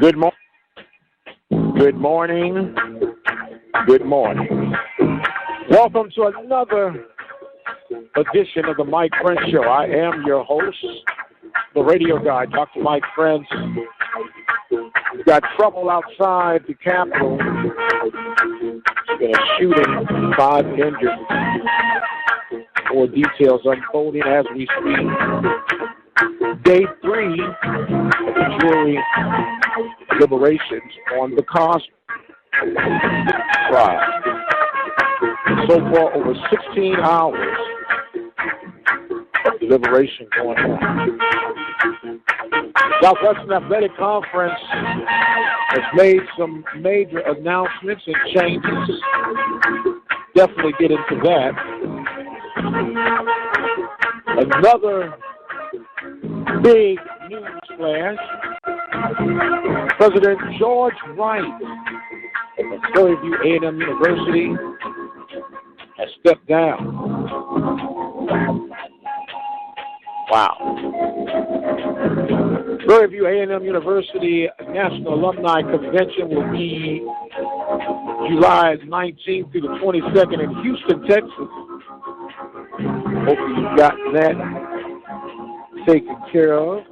Good morning. Good morning. Good morning. Welcome to another edition of the Mike Prince Show. I am your host, the radio guy, Dr. Mike Prince. We got trouble outside the Capitol. There's been a shooting, 5 injured. More details unfolding as we speak. Day 3 of the jury deliberations on the Cosby trial. So far, over 16 hours of deliberation going on. Southwestern Athletic Conference has made some major announcements and changes. Definitely get into that. Another big news flash. President George Wright of Prairie View A&M University has stepped down. Wow. Prairie View A&M University National Alumni Convention will be July 19th through the 22nd in Houston, Texas. Hopefully you've got that taken care of.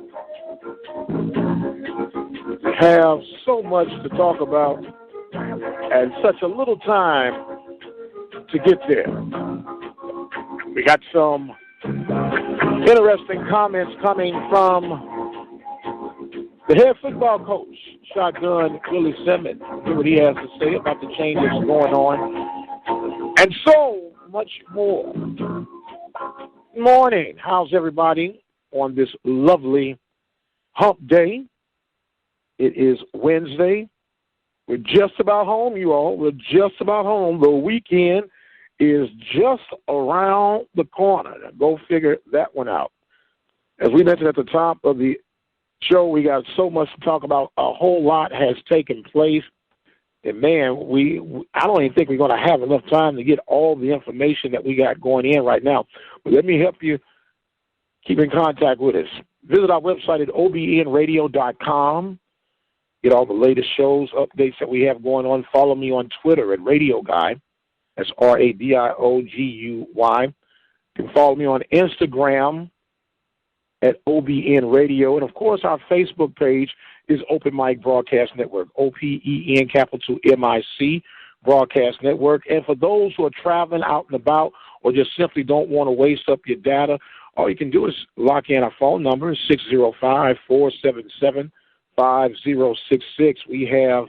We have so much to talk about and such a little time to get there. We got some interesting comments coming from the head football coach, Shotgun Willie Simmons. See what he has to say about the changes going on, and so much more. Good morning. How's everybody on this lovely hump day? It is Wednesday. We're just about home, you all. We're just about home. The weekend is just around the corner. Now, go figure that one out. As we mentioned at the top of the show, we got so much to talk about. A whole lot has taken place. And, man, I don't even think we're going to have enough time to get all the information that we got going in right now. But let me help you keep in contact with us. Visit our website at obnradio.com. Get all the latest shows, updates that we have going on. Follow me on Twitter at Radio Guy. That's RADIOGUY. You can follow me on Instagram at OBN Radio. And, of course, our Facebook page is Open Mic Broadcast Network, OPEN capital MIC Broadcast Network. And for those who are traveling out and about or just simply don't want to waste up your data, all you can do is lock in our phone number, 605-477-5066. We have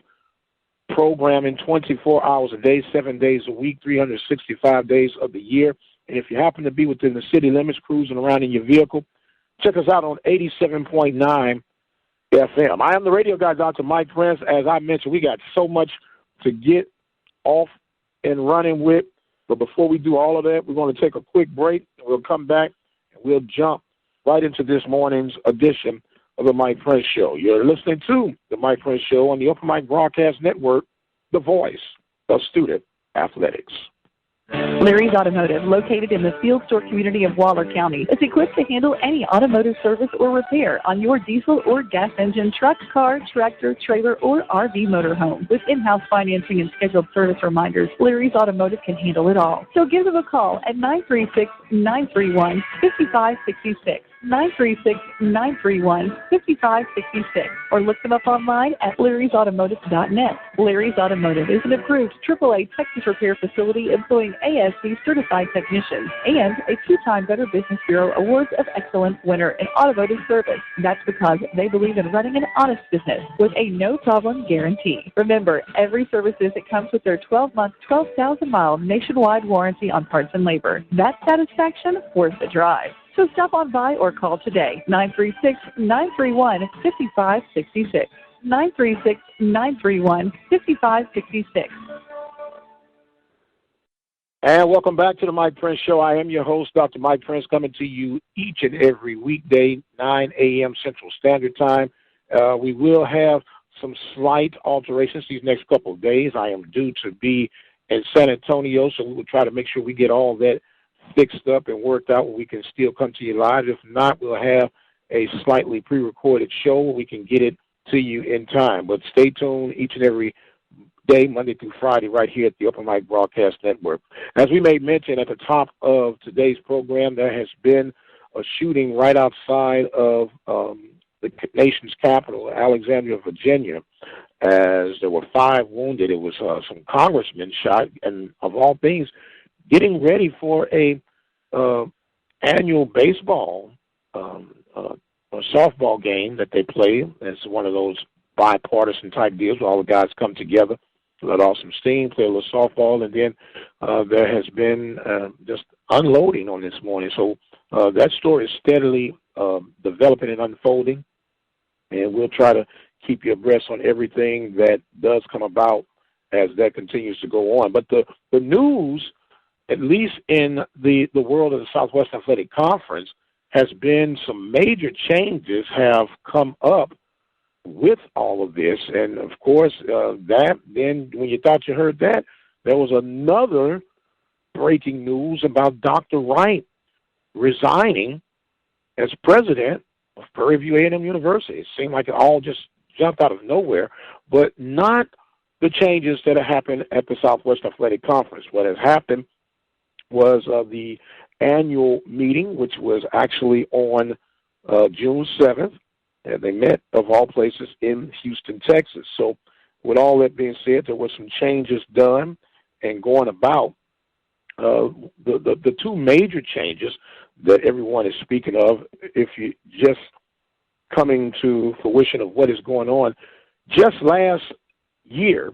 programming 24 hours a day, 7 days a week, 365 days of the year. And if you happen to be within the city limits, cruising around in your vehicle, check us out on 87.9 FM. I am the radio guy, Dr. Mike Prince. As I mentioned, we got so much to get off and running with. But before we do all of that, we're going to take a quick break. We'll come back and we'll jump right into this morning's edition of the Mike Prince Show. You're listening to the Mike Prince Show on the Open Mic Broadcast Network, the voice of student athletics. Larry's Automotive, located in the Field Store community of Waller County, is equipped to handle any automotive service or repair on your diesel or gas engine, truck, car, tractor, trailer, or RV motorhome. With in-house financing and scheduled service reminders, Larry's Automotive can handle it all. So give them a call at 936-931-5566. 936-931-5566, or look them up online at larrysautomotive.net. Larry's Automotive is an approved AAA Texas repair facility employing ASC certified technicians and a 2-time Better Business Bureau Awards of Excellence winner in automotive service. That's because they believe in running an honest business with a no-problem guarantee. Remember, every service visit comes with their 12-month, 12,000-mile nationwide warranty on parts and labor. That satisfaction worth the drive. So stop on by or call today, 936-931-5566. 936-931-5566. And welcome back to the Mike Prince Show. I am your host, Dr. Mike Prince, coming to you each and every weekday, 9 a.m. Central Standard Time. We will have some slight alterations these next couple of days. I am due to be in San Antonio, so we will try to make sure we get all that fixed up and worked out where we can still come to you live. If not, we'll have a slightly pre-recorded show where we can get it to you in time. But stay tuned each and every day, Monday through Friday, right here at the Open Mic Broadcast Network. As we made mention at the top of today's program, there has been a shooting right outside of the nation's capital, Alexandria, Virginia, as there were 5 wounded. It was some congressmen shot, and of all things, getting ready for a annual baseball a softball game that they play. It's one of those bipartisan type deals where all the guys come together, let off some steam, play a little softball, and then there has been just unloading on this morning. So that story is steadily developing and unfolding, and we'll try to keep you abreast on everything that does come about as that continues to go on. But the news, at least in the world of the Southwest Athletic Conference, has been some major changes have come up with all of this. And, of course, that then when you thought you heard that, there was another breaking news about Dr. Wright resigning as president of Prairie View A&M University. It seemed like it all just jumped out of nowhere, but not the changes that have happened at the Southwest Athletic Conference. What has happened was the annual meeting, which was actually on June 7th, and they met, of all places, in Houston, Texas. So with all that being said, there were some changes done and going about. The 2 major changes that everyone is speaking of, if you just coming to fruition of what is going on, just last year,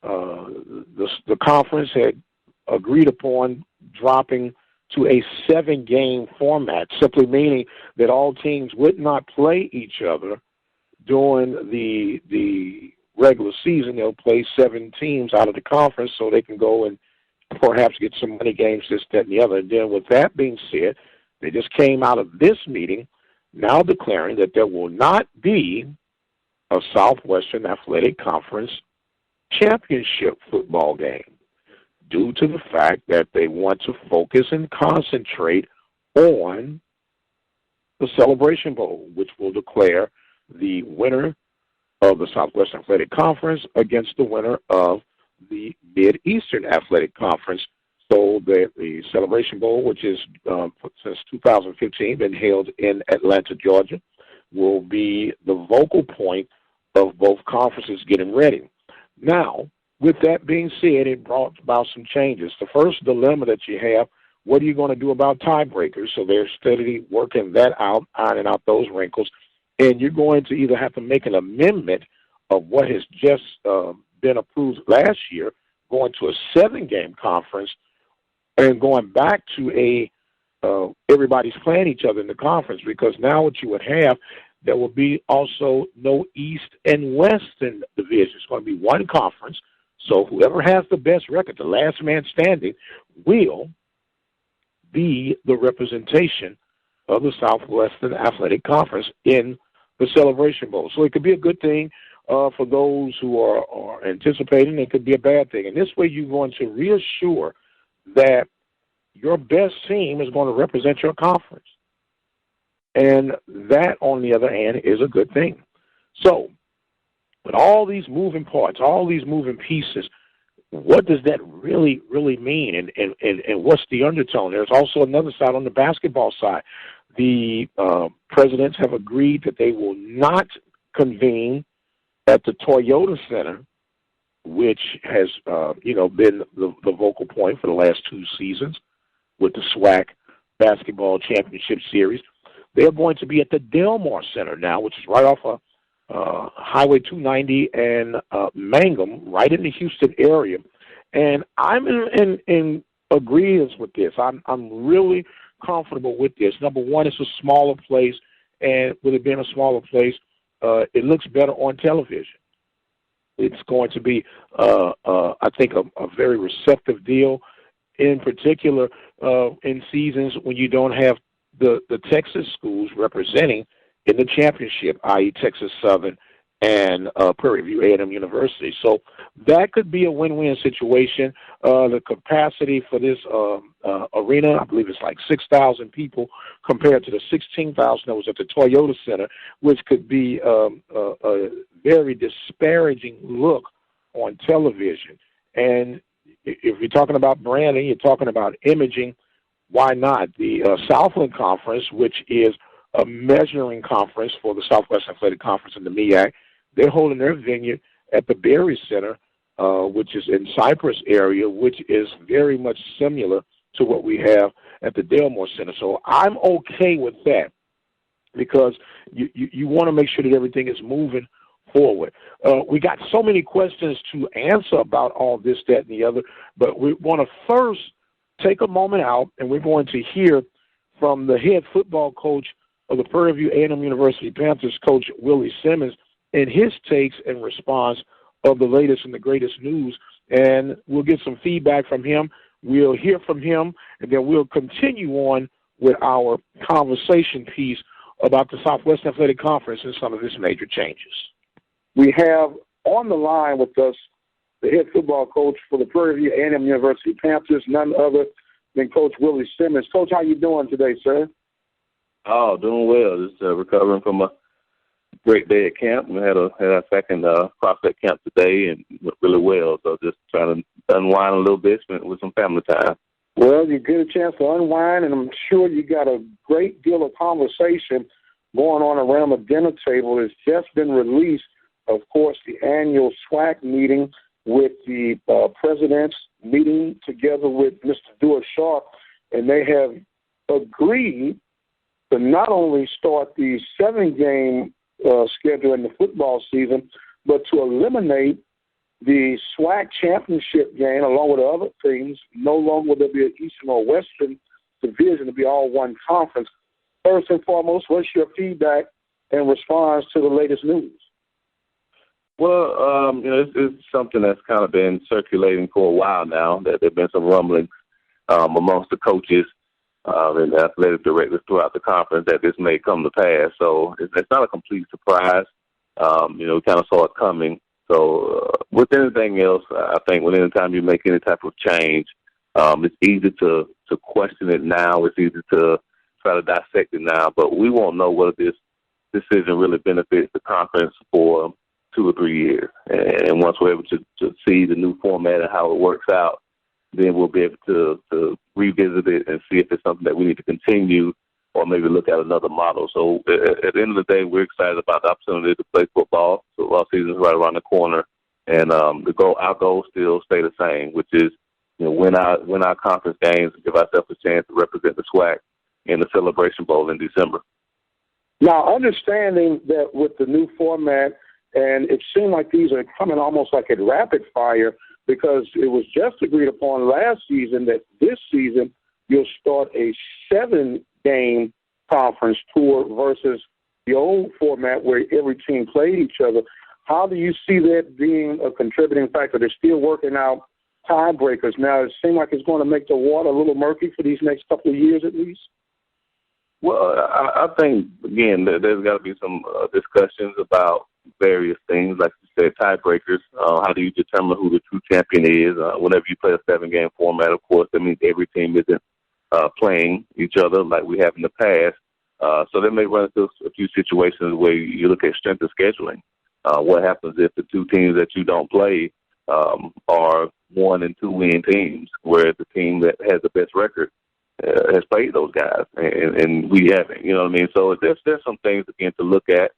the conference had agreed upon dropping to a 7-game format, simply meaning that all teams would not play each other during the regular season. They'll play 7 teams out of the conference so they can go and perhaps get some money games, this, that, and the other. And then with that being said, they just came out of this meeting now declaring that there will not be a Southwestern Athletic Conference championship football game, due to the fact that they want to focus and concentrate on the Celebration Bowl, which will declare the winner of the Southwestern Athletic Conference against the winner of the Mid-Eastern Athletic Conference. So the Celebration Bowl, which is since 2015 been held in Atlanta, Georgia, will be the vocal point of both conferences getting ready. Now, with that being said, it brought about some changes. The first dilemma that you have, what are you going to do about tiebreakers? So they're steadily working that out, ironing out those wrinkles. And you're going to either have to make an amendment of what has just been approved last year, going to a 7-game conference, and going back to everybody's playing each other in the conference, because now what you would have, there will be also no East and Western division. It's going to be one conference. So whoever has the best record, the last man standing, will be the representation of the Southwestern Athletic Conference in the Celebration Bowl. So it could be a good thing for those who are anticipating. It could be a bad thing. And this way you're going to reassure that your best team is going to represent your conference. And that, on the other hand, is a good thing. So with all these moving parts, all these moving pieces, what does that really, really mean? And what's the undertone? There's also another side on the basketball side. The presidents have agreed that they will not convene at the Toyota Center, which has, been the vocal point for the last 2 seasons with the SWAC Basketball Championship Series. They're going to be at the Delmar Center now, which is right off of Highway 290 and Mangum, right in the Houston area. And I'm in agreement with this. I'm really comfortable with this. Number one, it's a smaller place, and with it being a smaller place, it looks better on television. It's going to be, I think, a very receptive deal, in particular in seasons when you don't have the Texas schools representing in the championship, i.e. Texas Southern and Prairie View A&M University. So that could be a win-win situation. The capacity for this arena, I believe it's like 6,000 people compared to the 16,000 that was at the Toyota Center, which could be a very disparaging look on television. And if you're talking about branding, you're talking about imaging, why not? The Southland Conference, which is a measuring conference for the Southwest Athletic Conference and the MEAC, they're holding their venue at the Berry Center, which is in Cypress area, which is very much similar to what we have at the Delmore Center. So I'm okay with that because you want to make sure that everything is moving forward. We got so many questions to answer about all this, that, and the other, but we want to first take a moment out, and we're going to hear from the head football coach of the Prairie View A&M University Panthers, Coach Willie Simmons, and his takes and response of the latest and the greatest news. And we'll get some feedback from him. We'll hear from him, and then we'll continue on with our conversation piece about the Southwest Athletic Conference and some of its major changes. We have on the line with us the head football coach for the Prairie View A&M University Panthers, none other than Coach Willie Simmons. Coach, how you doing today, sir? Oh, doing well. Just recovering from a great day at camp. We had our second prospect camp today and went really well. So just trying to unwind a little bit, spent with some family time. Well, you get a chance to unwind, and I'm sure you got a great deal of conversation going on around the dinner table. It's just been released, of course, the annual SWAC meeting with the presidents meeting together with Mr. Dewar Sharp, and they have agreed to not only start the 7-game schedule in the football season, but to eliminate the SWAC championship game along with the other teams. No longer will there be an Eastern or Western division. It'll be all one conference. First and foremost, what's your feedback and response to the latest news? Well, it's something that's kind of been circulating for a while now, that there have been some rumblings amongst the coaches and the athletic directors throughout the conference that this may come to pass. So it's not a complete surprise. We kind of saw it coming. So with anything else, I think when any time you make any type of change, it's easy to question it now. It's easy to try to dissect it now. But we won't know whether this decision really benefits the conference for 2 or 3 years. And once we're able to see the new format and how it works out, then we'll be able to revisit it and see if it's something that we need to continue or maybe look at another model. So at the end of the day, we're excited about the opportunity to play football. Football season is right around the corner. And our goals still stay the same, which is win our conference games and give ourselves a chance to represent the SWAC in the Celebration Bowl in December. Now, understanding that with the new format, and it seemed like these are coming almost like at rapid fire, because it was just agreed upon last season that this season you'll start a 7-game conference tour versus the old format where every team played each other. How do you see that being a contributing factor? They're still working out tiebreakers. Now, it seems like it's going to make the water a little murky for these next couple of years at least. Well, I think, again, there's got to be some discussions about various things, like you said, tiebreakers. How do you determine who the true champion is? Whenever you play a 7-game format, of course, that means every team isn't playing each other like we have in the past. So they may run into a few situations where you look at strength of scheduling. What happens if the 2 teams that you don't play are 1- and 2-win teams, whereas the team that has the best record has played those guys, and we haven't. You know what I mean? So there's some things, again, to look at.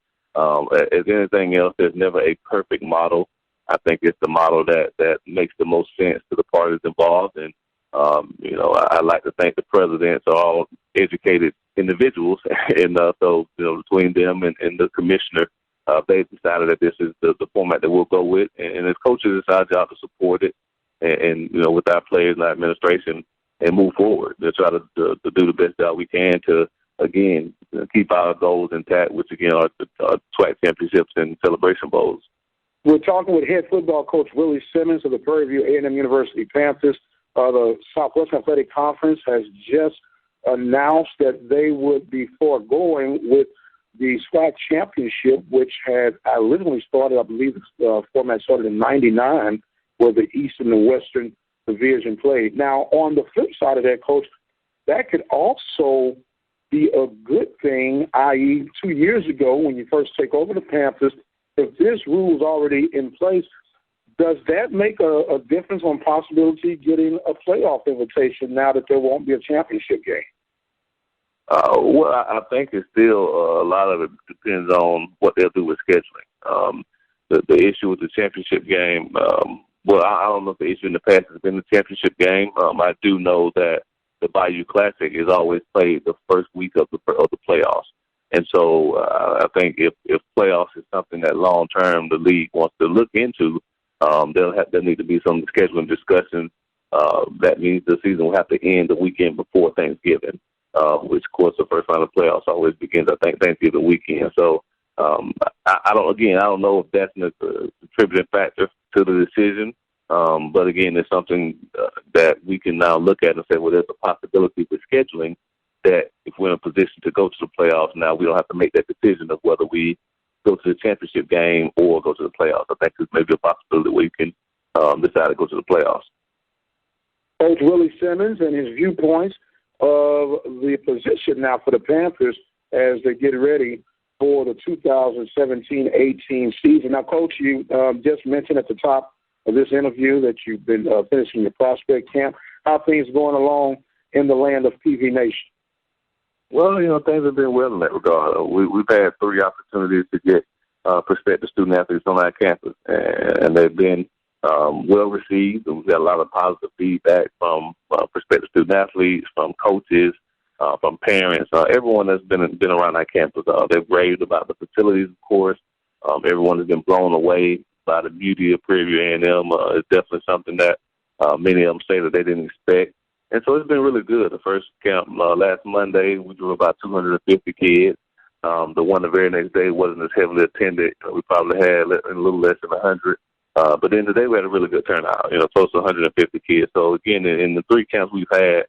As anything else, there's never a perfect model. I think it's the model that makes the most sense to the parties involved. And, I like to think the presidents are all educated individuals. And so, between them and the commissioner, they've decided that this is the format that we'll go with. And as coaches, it's our job to support it and with our players and our administration and move forward. To try to do the best job we can to, again, keep our goals intact, which, again, are the SWAC championships and Celebration Bowls. We're talking with head football coach Willie Simmons of the Prairie View A&M University Panthers. The Southwest Athletic Conference has just announced that they would be foregoing with the SWAC championship, which had originally started, I believe the format started in '99, where the Eastern and Western Division played. Now, on the flip side of that, Coach, that could also be a good thing, i.e., 2 years ago when you first take over the Panthers, if this rule is already in place, does that make a difference on possibility getting a playoff invitation now that there won't be a championship game? Well, I think it's still a lot of it depends on what they'll do with scheduling. The issue with the championship game, well, I don't know if the issue in the past has been the championship game. I do know that the Bayou Classic is always played the first week of the playoffs. And so I think if playoffs is something that long-term the league wants to look into, there'll need to be some scheduling discussions. That means the season will have to end the weekend before Thanksgiving, which, of course, the first round of playoffs always begins, I think, Thanksgiving weekend. So I don't know if that's a contributing factor to the decision. But, again, it's something that we can now look at and say, well, there's a possibility with scheduling that if we're in a position to go to the playoffs, now we don't have to make that decision of whether we go to the championship game or go to the playoffs. I think there's maybe a possibility where you can decide to go to the playoffs. Coach Willie Simmons and his viewpoints of the position now for the Panthers as they get ready for the 2017-18 season. Now, Coach, you just mentioned at the top of this interview that you've been finishing your prospect camp. How are things going along in the land of PV Nation? Well, things have been well in that regard. We've had 3 opportunities to get prospective student athletes on our campus, and they've been well received. And we've got a lot of positive feedback from prospective student athletes, from coaches, from parents, everyone that's been around our campus. They've raved about the facilities, of course. Everyone has been blown away by the beauty of Prairie View A&M. It's definitely something that many of them say that they didn't expect. And so it's been really good. The first camp last Monday, we drew about 250 kids. The one the very next day wasn't as heavily attended. We probably had a little less than 100. But then today we had a really good turnout, close to 150 kids. So, again, in the 3 camps we've had,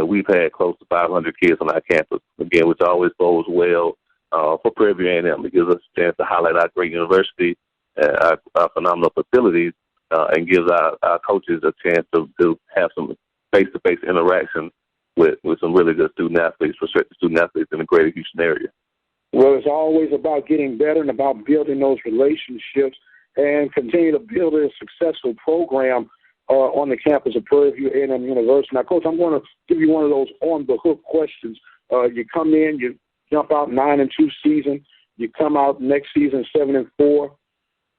we've had close to 500 kids on our campus, again, which always bodes well for Prairie View A&M. It gives us a chance to highlight our great university, our phenomenal facilities, and gives our coaches a chance to have some face-to-face interaction with some really good student athletes, prospective student athletes in the greater Houston area. Well, it's always about getting better and about building those relationships and continue to build a successful program on the campus of Prairie View A&M University. Now, Coach, I'm going to give you one of those on-the-hook questions. You come in, you jump out 9-2 season. You come out next season 7-4.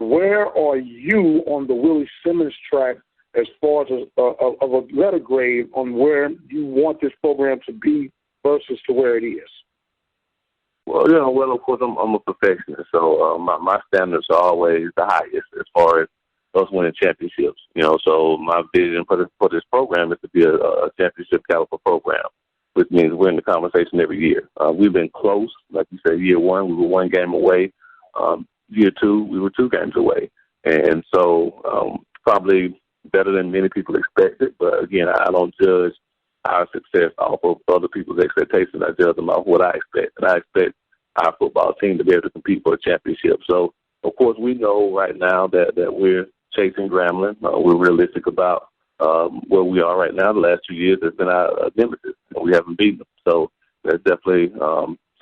Where are you on the Willie Simmons track as far as of a letter grade on where you want this program to be versus to where it is? Well, of course, I'm a perfectionist, so my standards are always the highest as far as us winning championships. So my vision for this program is to be a championship caliber program, which means we're in the conversation every year. We've been close, like you said. Year 1, we were 1 game away. Year 2, we were 2 games away, and so probably better than many people expected. But again, I don't judge our success off of other people's expectations. I judge them off what I expect, and I expect our football team to be able to compete for a championship. So, of course, we know right now that we're chasing Grambling. We're realistic about where we are right now. The last 2 years has been our nemesis, and we haven't beaten them. So that's definitely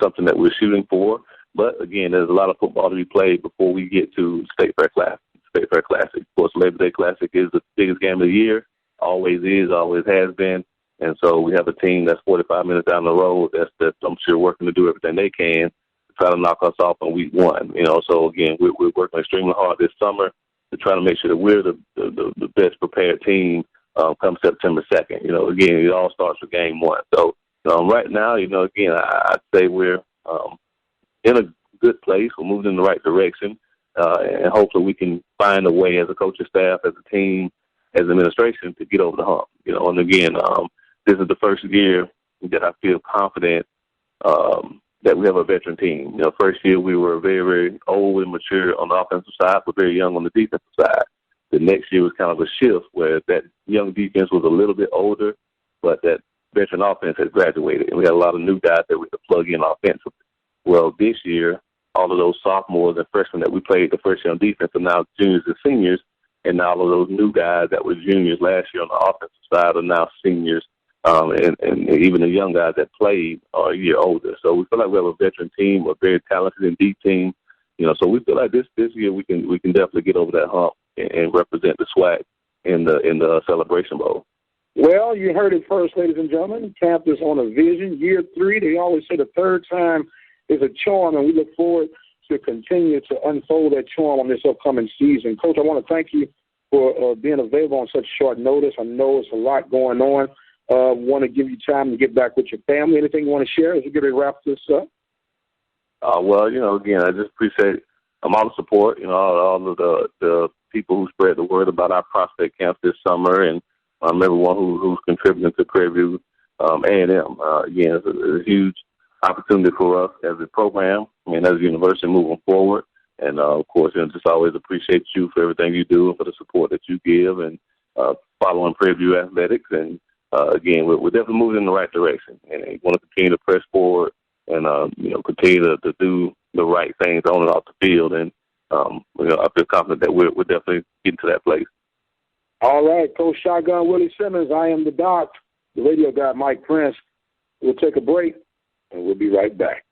something that we're shooting for. But, again, there's a lot of football to be played before we get to State Fair Classic. Of course, Labor Day Classic is the biggest game of the year, always is, always has been. And so we have a team that's 45 minutes down the road that's I'm sure working to do everything they can to try to knock us off on week 1. So, again, we're working extremely hard this summer to try to make sure that we're the best prepared team come September 2nd. Again, it all starts with game 1. So right now, again, I'd say we're in a good place. We're moving in the right direction. And hopefully we can find a way as a coaching staff, as a team, as administration to get over the hump. And again, this is the first year that I feel confident that we have a veteran team. First year we were very, very old and mature on the offensive side, but very young on the defensive side. The next year was kind of a shift where that young defense was a little bit older, but that veteran offense had graduated, and we had a lot of new guys that we could plug in offensively. Well, this year, all of those sophomores and freshmen that we played the first year on defense are now juniors and seniors, and all of those new guys that were juniors last year on the offensive side are now seniors, and even the young guys that played are a year older. So we feel like we have a veteran team, a very talented and deep team. So we feel like this year we can definitely get over that hump and represent the SWAC in the Celebration Bowl. Well, you heard it first, ladies and gentlemen. Camp is on a vision. Year 3, they always say the third time is a charm, and we look forward to continue to unfold that charm on this upcoming season. Coach, I want to thank you for being available on such short notice. I know it's a lot going on. Want to give you time to get back with your family. Anything you want to share as we get ready to wrap this up? Well, again, I just appreciate all the support, all of the people who spread the word about our prospect camp this summer, and everyone who's contributing to Prairie View A&M. Again, it's a huge opportunity for us as a program, as a university moving forward. And, of course, just always appreciate you for everything you do and for the support that you give and following Prairie View athletics. And, again, we're definitely moving in the right direction. And we want to continue to press forward and, continue to do the right things on and off the field. And, I feel confident that we're definitely getting to that place. All right, Coach Shotgun Willie Simmons. I am the doc, the radio guy, Mike Prince. We'll take a break, and we'll be right back.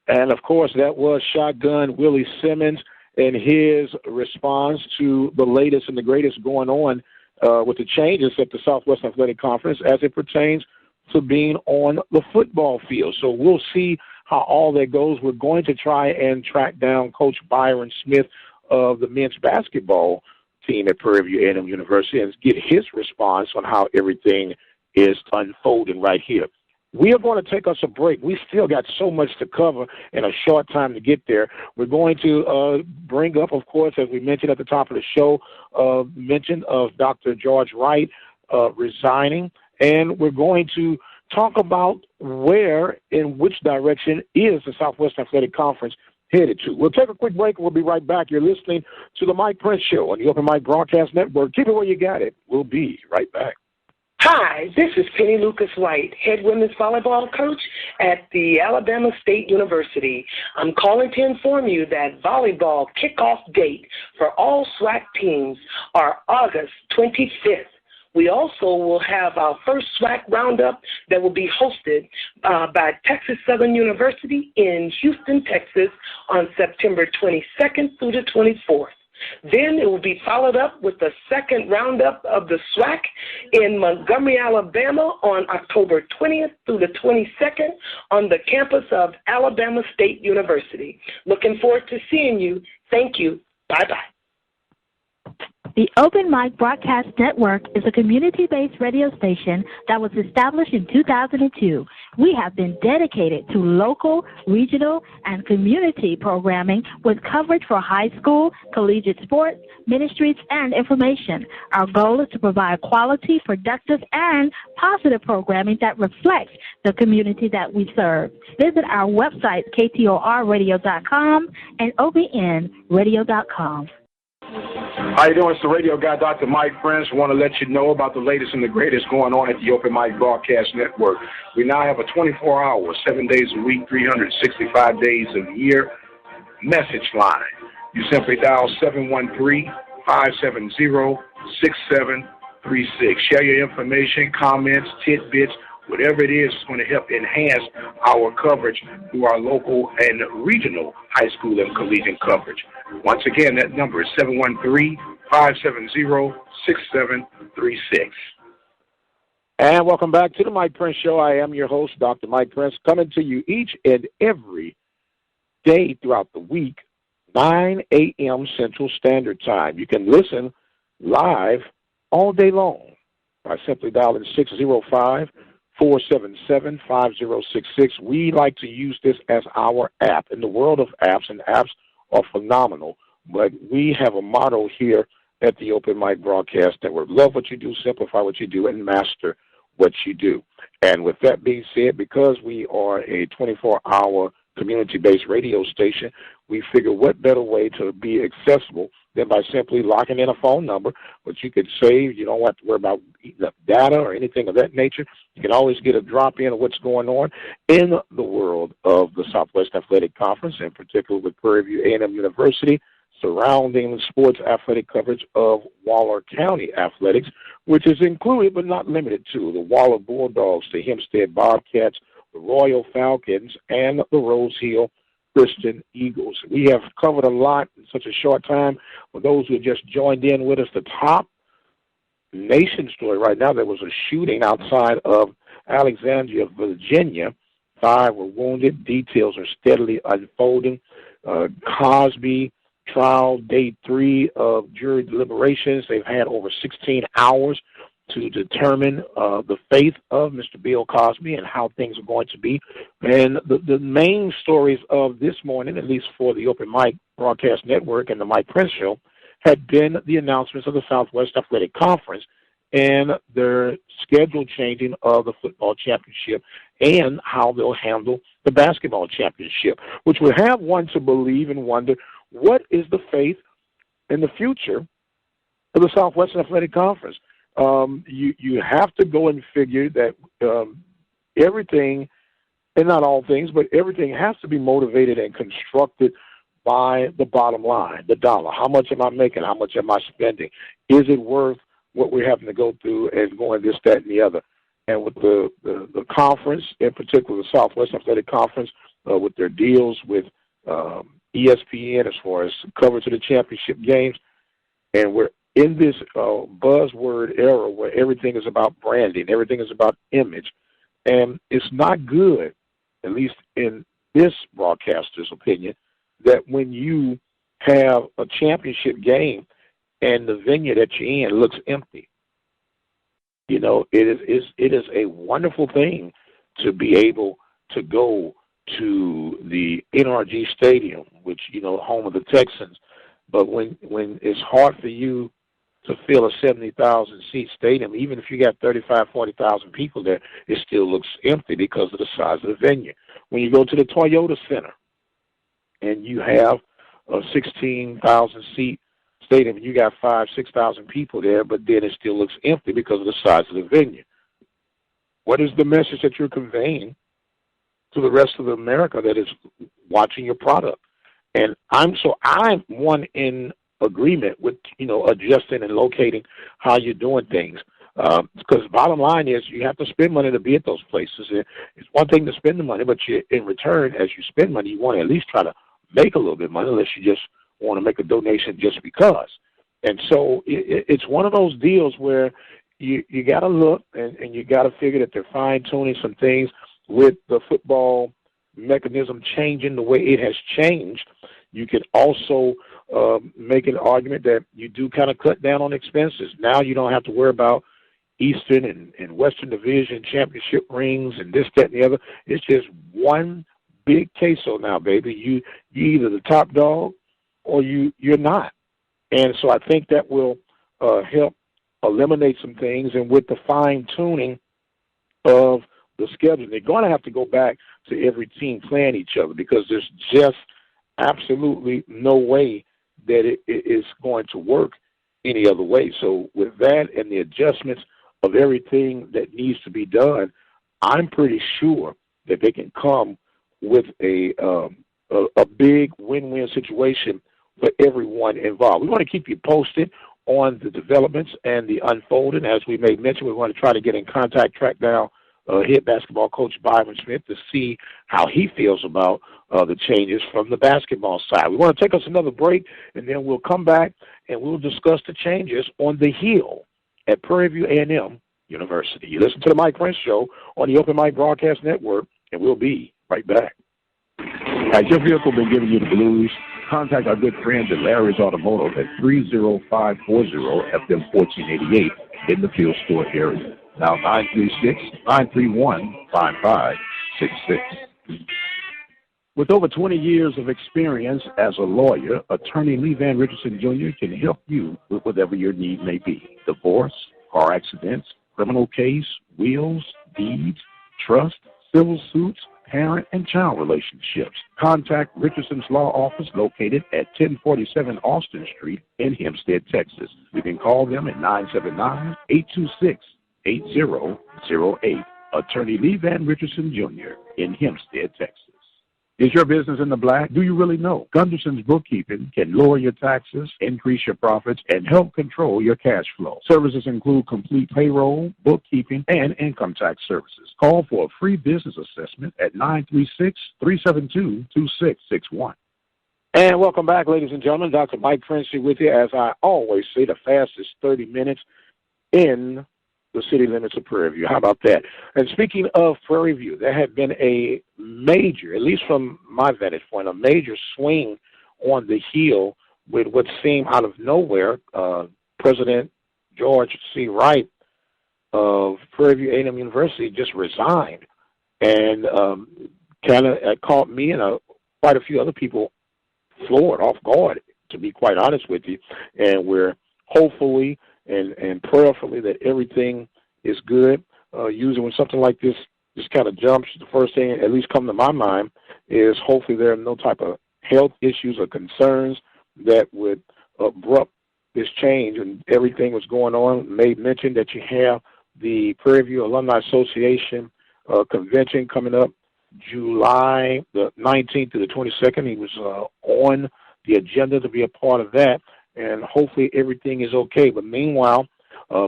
And, of course, that was Shotgun Willie Simmons and his response to the latest and the greatest going on with the changes at the Southwest Athletic Conference as it pertains to being on the football field. So we'll see how all that goes. We're going to try and track down Coach Byron Smith of the men's basketball team at Prairie View A&M University and get his response on how everything is unfolding right here. We are going to take us a break. We still got so much to cover in a short time to get there. We're going to bring up, of course, as we mentioned at the top of the show, mention of Dr. George Wright resigning, and we're going to talk about where and which direction is the Southwest Athletic Conference headed to. We'll take a quick break and we'll be right back. You're listening to the Mike Prince Show on the Open Mic Broadcast Network. Keep it where you got it. We'll be right back. Hi, this is Penny Lucas White, head women's volleyball coach at the Alabama State University. I'm calling to inform you that volleyball kickoff date for all SWAC teams are August 25th. We also will have our first SWAC roundup that will be hosted by Texas Southern University in Houston, Texas on September 22nd through the 24th. Then it will be followed up with the second roundup of the SWAC in Montgomery, Alabama on October 20th through the 22nd on the campus of Alabama State University. Looking forward to seeing you. Thank you. Bye-bye. The Open Mic Broadcast Network is a community-based radio station that was established in 2002. We have been dedicated to local, regional, and community programming with coverage for high school, collegiate sports, ministries, and information. Our goal is to provide quality, productive, and positive programming that reflects the community that we serve. Visit our website, ktorradio.com and obnradio.com. How you doing? It's the radio guy, Dr. Mike Prince. Want to let you know about the latest and the greatest going on at the Open Mic Broadcast Network. We now have a 24-hour, 7 days a week, 365 days a year message line. You simply dial 713-570-6736. Share your information, comments, tidbits, whatever it is going to help enhance our coverage through our local and regional high school and collegiate coverage. Once again, that number is 713-570-6736. And welcome back to the Mike Prince Show. I am your host, Dr. Mike Prince, coming to you each and every day throughout the week, 9 a.m. Central Standard Time. You can listen live all day long by simply dialing 605-477-5066. We like to use this as our app. In the world of apps, and apps are phenomenal, but we have a motto here at the Open Mic Broadcast Network: love what you do, simplify what you do, and master what you do. And with that being said, because we are a 24-hour community-based radio station, we figure what better way to be accessible than by simply locking in a phone number, which you could save. You don't have to worry about eating up data or anything of that nature. You can always get a drop-in of what's going on in the world of the Southwest Athletic Conference, in particular with Prairie View A&M University, surrounding the sports athletic coverage of Waller County athletics, which is included but not limited to the Waller Bulldogs, the Hempstead Bobcats, the Royal Falcons, and the Rose Hill Christian Eagles. We have covered a lot in such a short time. For those who have just joined in with us, the top nation story right now, there was a shooting outside of Alexandria, Virginia. 5 were wounded. Details are steadily unfolding. Cosby trial, day 3 of jury deliberations. They've had over 16 hours to determine the fate of Mr. Bill Cosby and how things are going to be. And the main stories of this morning, at least for the Open Mic Broadcast Network and the Mike Prince Show, had been the announcements of the Southwest Athletic Conference and their schedule changing of the football championship and how they'll handle the basketball championship, which would have one to believe and wonder, what is the fate in the future of the Southwest Athletic Conference? You have to go and figure that everything, and not all things, but everything has to be motivated and constructed by the bottom line, the dollar. How much am I making? How much am I spending? Is it worth what we're having to go through and going this, that, and the other? And with the conference, in particular the Southwest Athletic Conference, with their deals with ESPN as far as coverage of the championship games, and we're in this buzzword era where everything is about branding, everything is about image, and it's not good, at least in this broadcaster's opinion, that when you have a championship game and the venue that you're in looks empty. You know, it is a wonderful thing to be able to go to the NRG Stadium, which, you know, home of the Texans, but when it's hard for you to fill a 70,000-seat stadium, even if you got 35,000, 40,000 people there, it still looks empty because of the size of the venue. When you go to the Toyota Center and you have a 16,000-seat stadium and you got 5,000, 6,000 people there, but then it still looks empty because of the size of the venue. What is the message that you're conveying to the rest of America that is watching your product? And I'm one in agreement with, you know, adjusting and locating how you're doing things. Because bottom line is you have to spend money to be at those places. It's one thing to spend the money, but in return, as you spend money, you want to at least try to make a little bit of money, unless you just want to make a donation just because. And so it's one of those deals where you got to look and you got to figure that they're fine-tuning some things with the football mechanism changing the way it has changed. You can also make an argument that you do kind of cut down on expenses. Now you don't have to worry about Eastern and Western Division championship rings and this, that, and the other. It's just one big queso now, baby. You're either the top dog or you're not. And so I think that will help eliminate some things. And with the fine-tuning of the schedule, they're going to have to go back to every team playing each other, because there's just absolutely no way that it is going to work any other way. So with that and the adjustments of everything that needs to be done, I'm pretty sure that they can come with a big win-win situation for everyone involved. We want to keep you posted on the developments and the unfolding. As we may mention, we want to try to get in contact, track down head basketball coach Byron Smith to see how he feels about the changes from the basketball side. We want to take us another break, and then we'll come back and we'll discuss the changes on the Hill at Prairie View A&M University. You listen to the Mike Prince Show on the Open Mic Broadcast Network, and we'll be right back. Has your vehicle been giving you the blues? Contact our good friends at Larry's Automotive at 30540-FM1488 in the Field Store area. Now 936-931-5566. With over 20 years of experience as a lawyer, attorney Lee Van Richardson Jr. can help you with whatever your need may be. Divorce, car accidents, criminal case, wills, deeds, trust, civil suits, parent and child relationships. Contact Richardson's Law Office located at 1047 Austin Street in Hempstead, Texas. You can call them at 979-826-8008. Attorney Lee Van Richardson, Jr. in Hempstead, Texas. Is your business in the black? Do you really know? Gunderson's Bookkeeping can lower your taxes, increase your profits, and help control your cash flow. Services include complete payroll, bookkeeping, and income tax services. Call for a free business assessment at 936-372-2661. And welcome back, ladies and gentlemen. Dr. Mike Princey with you. As I always say, the fastest 30 minutes in the city limits of Prairie View. How about that? And speaking of Prairie View, there had been a major, at least from my vantage point, a major swing on the heel with what seemed out of nowhere. President George C. Wright of Prairie View A&M University just resigned, and kind of caught me and quite a few other people floored, off guard, to be quite honest with you. And we're hopefully and prayerfully that everything is good. Usually when something like this just kind of jumps, the first thing at least come to my mind is hopefully there are no type of health issues or concerns that would abrupt this change and everything was going on. Made mention that you have the Prairie View Alumni Association convention coming up July the 19th to the 22nd. He was on the agenda to be a part of that. And hopefully everything is okay. But meanwhile,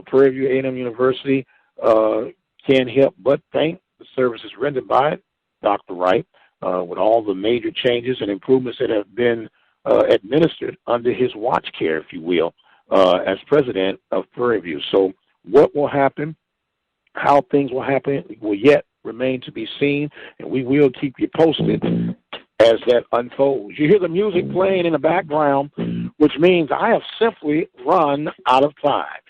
Prairie View A&M University can't help but thank the services rendered by Dr. Wright with all the major changes and improvements that have been administered under his watch care, if you will, as president of Prairie View. So what will happen, how things will happen, will yet remain to be seen, and we will keep you posted as that unfolds. You hear the music playing in the background, which means I have simply run out of time.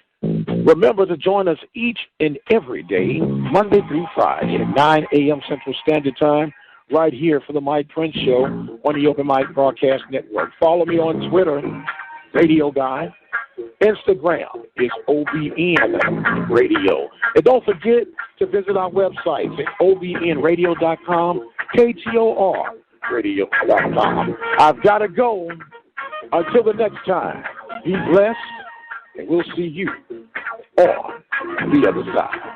Remember to join us each and every day, Monday through Friday at 9 a.m. Central Standard Time, right here for the Mike Prince Show on the Open Mic Broadcast Network. Follow me on Twitter, Radio Guy. Instagram is OBN Radio. And don't forget to visit our website at obnradio.com, KTOR. Radio.com. I've got to go. Until the next time, be blessed, and we'll see you on the other side.